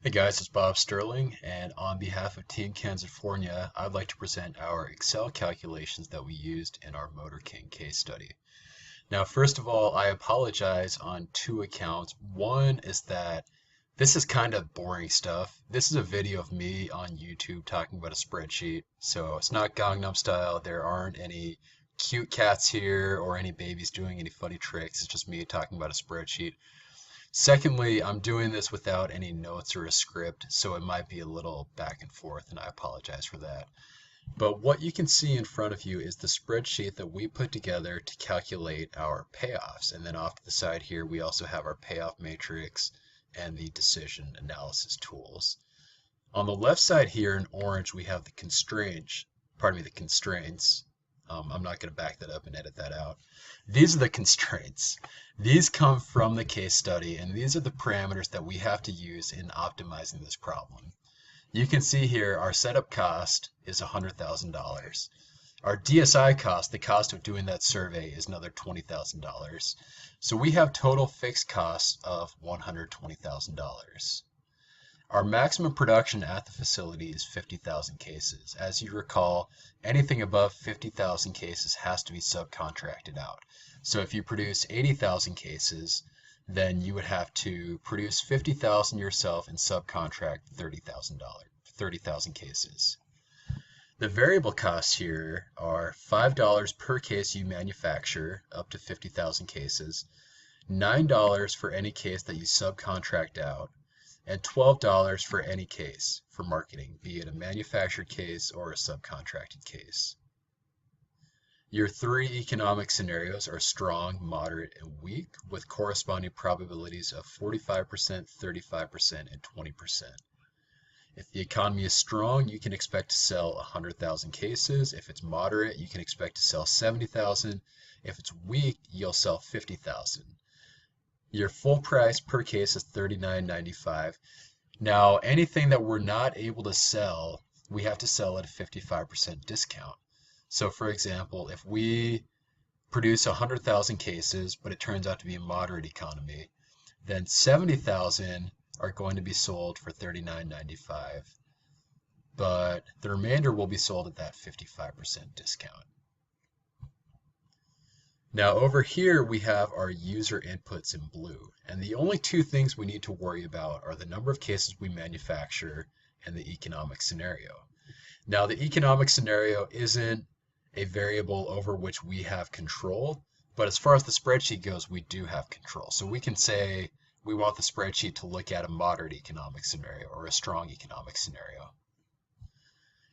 Hey guys, it's Bob Sterling, and on behalf of Team Kansifornia, I'd like to present our Excel calculations that we used in our Motor King case study. Now, first of all, I apologize on two accounts. One is that this is kind of boring stuff. This is a video of me on YouTube talking about a spreadsheet, so it's not Gangnam Style. There aren't any cute cats here or any babies doing any funny tricks. It's just me talking about a spreadsheet. Secondly, I'm doing this without any notes or a script, so it might be a little back and forth, and I apologize for that. But what you can see in front of you is the spreadsheet that we put together to calculate our payoffs. And then off to the side here, we also have our payoff matrix and the decision analysis tools. On the left side here in orange, we have the constraints. I'm not going to back that up and edit that out. These are the constraints. These come from the case study, and these are the parameters that we have to use in optimizing this problem. You can see here our setup cost is $100,000. Our DSI cost, the cost of doing that survey, is another $20,000. So we have total fixed costs of $120,000. Our maximum production at the facility is 50,000 cases. As you recall, anything above 50,000 cases has to be subcontracted out. So if you produce 80,000 cases, then you would have to produce 50,000 yourself and subcontract 30,000 cases. The variable costs here are $5 per case you manufacture up to 50,000 cases, $9 for any case that you subcontract out, and $12 for any case for marketing, be it a manufactured case or a subcontracted case. Your three economic scenarios are strong, moderate, and weak, with corresponding probabilities of 45%, 35%, and 20%. If the economy is strong, you can expect to sell 100,000 cases. If it's moderate, you can expect to sell 70,000. If it's weak, you'll sell 50,000. Your full price per case is $39.95. Now, anything that we're not able to sell, we have to sell at a 55% discount. So for example, if we produce 100,000 cases, but it turns out to be a moderate economy, then 70,000 are going to be sold for $39.95, but the remainder will be sold at that 55% discount. Now over here we have our user inputs in blue, and the only two things we need to worry about are the number of cases we manufacture and the economic scenario. Now the economic scenario isn't a variable over which we have control, but as far as the spreadsheet goes, we do have control. So we can say we want the spreadsheet to look at a moderate economic scenario or a strong economic scenario.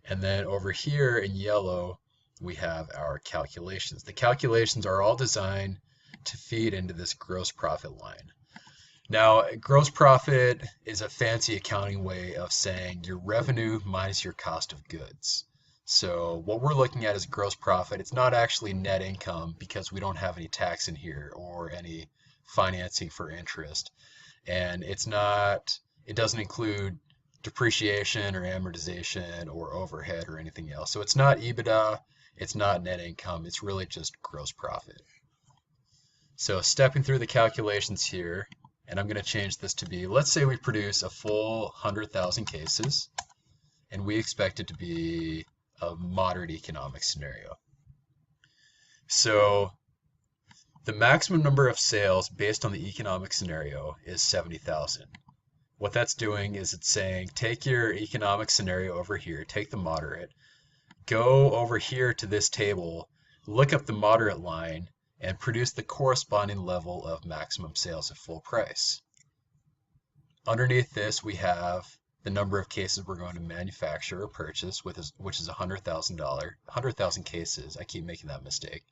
And then over here in yellow, we have our calculations. The calculations are all designed to feed into this gross profit line. Now, gross profit is a fancy accounting way of saying your revenue minus your cost of goods. So what we're looking at is gross profit. It's not actually net income because we don't have any tax in here or any financing for interest. And it doesn't include depreciation or amortization or overhead or anything else. So it's not EBITDA. It's not net income, it's really just gross profit. So stepping through the calculations here, and I'm going to change this to be, let's say we produce a full 100,000 cases, and we expect it to be a moderate economic scenario. So the maximum number of sales based on the economic scenario is 70,000. What that's doing is it's saying, take your economic scenario over here, take the moderate, go over here to this table, look up the moderate line, and produce the corresponding level of maximum sales at full price. Underneath this, we have the number of cases we're going to manufacture or purchase, which is 100,000 cases. I keep making that mistake.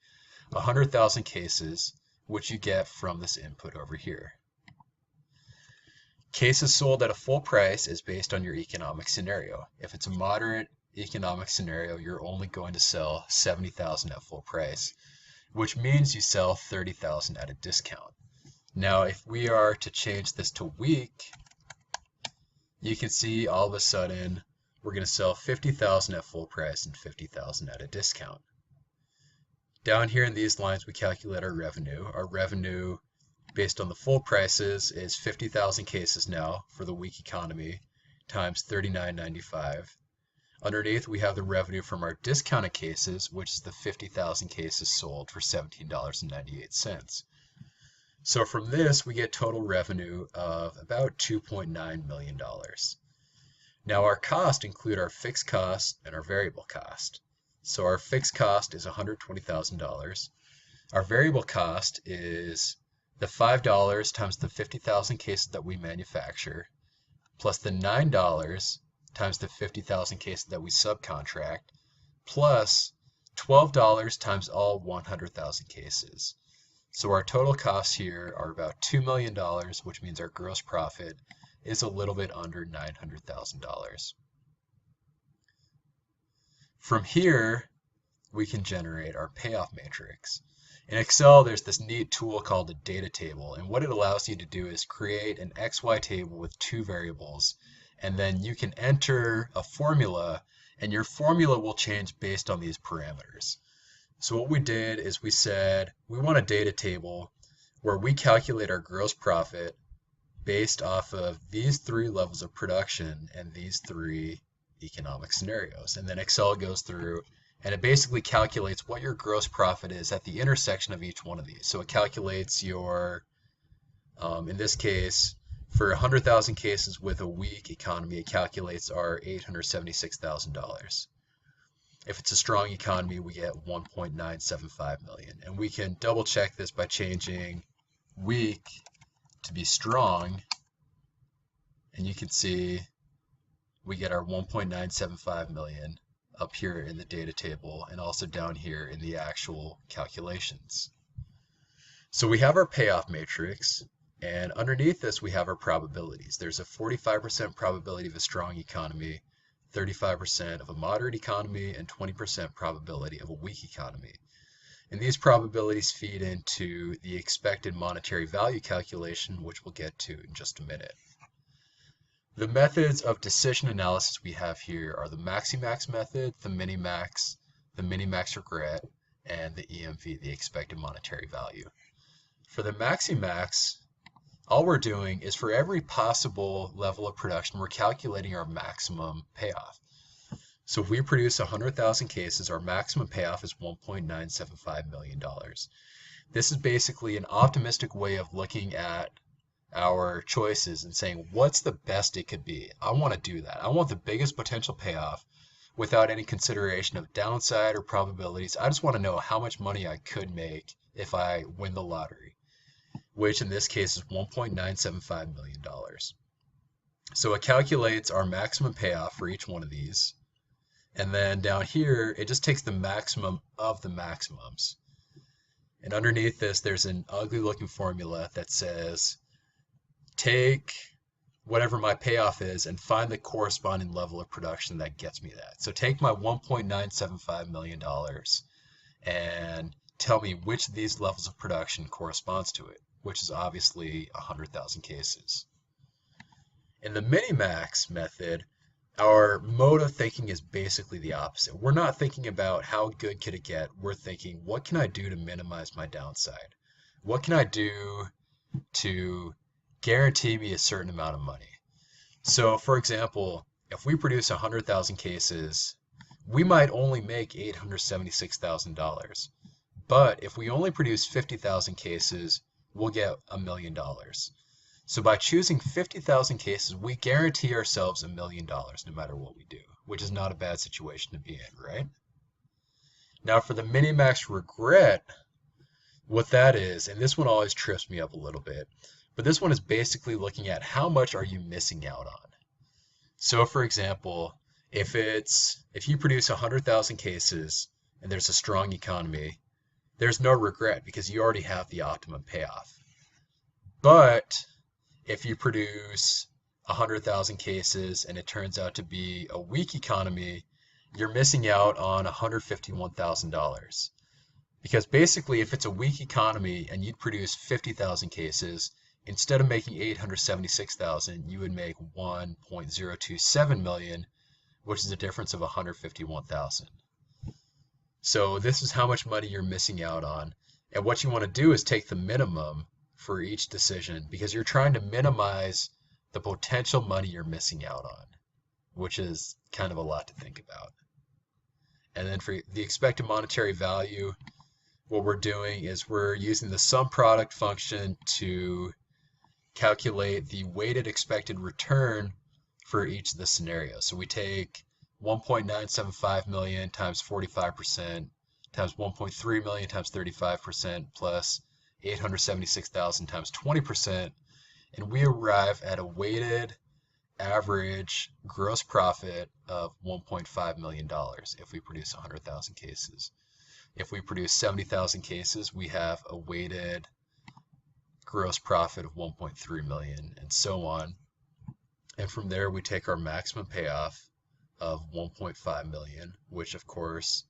100,000 cases, which you get from this input over here. Cases sold at a full price is based on your economic scenario. If it's a moderate economic scenario, you're only going to sell 70,000 at full price, which means you sell 30,000 at a discount. Now, if we are to change this to week, you can see all of a sudden we're going to sell 50,000 at full price and 50,000 at a discount. Down here in these lines, we calculate our revenue. Our revenue based on the full prices is 50,000 cases now for the week economy. times 39.95. Underneath, we have the revenue from our discounted cases, which is the 50,000 cases sold for $17.98. So from this, we get total revenue of about $2.9 million. Now our costs include our fixed cost and our variable cost. So our fixed cost is $120,000. Our variable cost is the $5 times the 50,000 cases that we manufacture, plus the $9 times the 50,000 cases that we subcontract, plus $12 times all 100,000 cases. So our total costs here are about $2 million, which means our gross profit is a little bit under $900,000. From here, we can generate our payoff matrix. In Excel, there's this neat tool called a data table, and what it allows you to do is create an XY table with two variables, and then you can enter a formula, and your formula will change based on these parameters. So what we did is we said we want a data table where we calculate our gross profit based off of these three levels of production and these three economic scenarios. And then Excel goes through and it basically calculates what your gross profit is at the intersection of each one of these. So it calculates your, in this case, for 100,000 cases with a weak economy, it calculates our $876,000. If it's a strong economy, we get 1.975 million. And we can double check this by changing weak to be strong. And you can see we get our 1.975 million up here in the data table and also down here in the actual calculations. So we have our payoff matrix, and underneath this we have our probabilities. There's a 45% probability of a strong economy, 35% of a moderate economy, and 20% probability of a weak economy. And these probabilities feed into the expected monetary value calculation, which we'll get to in just a minute. The methods of decision analysis we have here are the Maximax method, the Minimax regret, and the EMV, the expected monetary value. For the Maximax, all we're doing is for every possible level of production, we're calculating our maximum payoff. So if we produce 100,000 cases, our maximum payoff is $1.975 million. This is basically an optimistic way of looking at our choices and saying, what's the best it could be? I want to do that. I want the biggest potential payoff without any consideration of downside or probabilities. I just want to know how much money I could make if I win the lottery, which in this case is $1.975 million. So it calculates our maximum payoff for each one of these. And then down here, it just takes the maximum of the maximums. And underneath this, there's an ugly looking formula that says, take whatever my payoff is and find the corresponding level of production that gets me that. So take my $1.975 million and tell me which of these levels of production corresponds to it, which is obviously 100,000 cases. In the Minimax method, our mode of thinking is basically the opposite. We're not thinking about how good could it get. We're thinking, what can I do to minimize my downside? What can I do to guarantee me a certain amount of money? So for example, if we produce 100,000 cases, we might only make $876,000. But if we only produce 50,000 cases, we'll get $1 million. So by choosing 50,000 cases, we guarantee ourselves $1 million no matter what we do, which is not a bad situation to be in, right? Now for the Minimax regret, what that is, and this one always trips me up a little bit, but this one is basically looking at how much are you missing out on. So for example, if you produce 100,000 cases and there's a strong economy, there's no regret because you already have the optimum payoff. But if you produce 100,000 cases and it turns out to be a weak economy, you're missing out on $151,000. Because basically, if it's a weak economy and you'd produce 50,000 cases, instead of making 876,000, you would make 1.027 million, which is a difference of 151,000. So this is how much money you're missing out on. And what you want to do is take the minimum for each decision because you're trying to minimize the potential money you're missing out on. which is kind of a lot to think about. And then for the expected monetary value, what we're doing is we're using the sum product function to calculate the weighted expected return for each of the scenarios. So we take 1.975 million times 45% times 1.3 million times 35% plus 876,000 times 20%, and we arrive at a weighted average gross profit of $1.5 million if we produce 100,000 cases. If we produce 70,000 cases, we have a weighted gross profit of 1.3 million, and so on. And from there, we take our maximum payoff of 1.5 million, which of course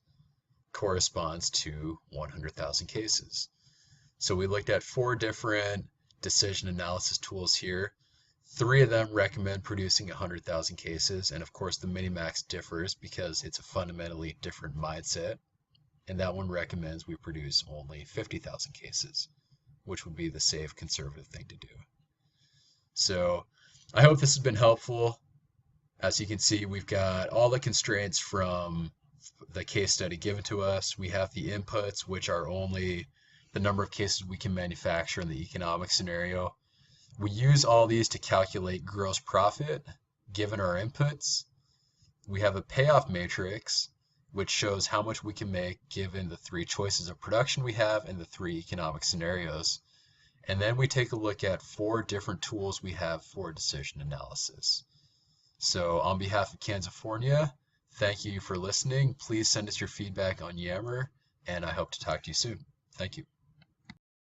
corresponds to 100,000 cases. So we looked at 4 different decision analysis tools here. 3 of them recommend producing 100,000 cases, and of course the Minimax differs because it's a fundamentally different mindset, and that one recommends we produce only 50,000 cases, which would be the safe, conservative thing to do. So I hope this has been helpful. As you can see, we've got all the constraints from the case study given to us. We have the inputs, which are only the number of cases we can manufacture in the economic scenario. We use all these to calculate gross profit given our inputs. We have a payoff matrix, which shows how much we can make given the 3 choices of production we have and the 3 economic scenarios. And then we take a look at 4 different tools we have for decision analysis. So on behalf of Kansifornia, thank you for listening. Please send us your feedback on Yammer, and I hope to talk to you soon. Thank you.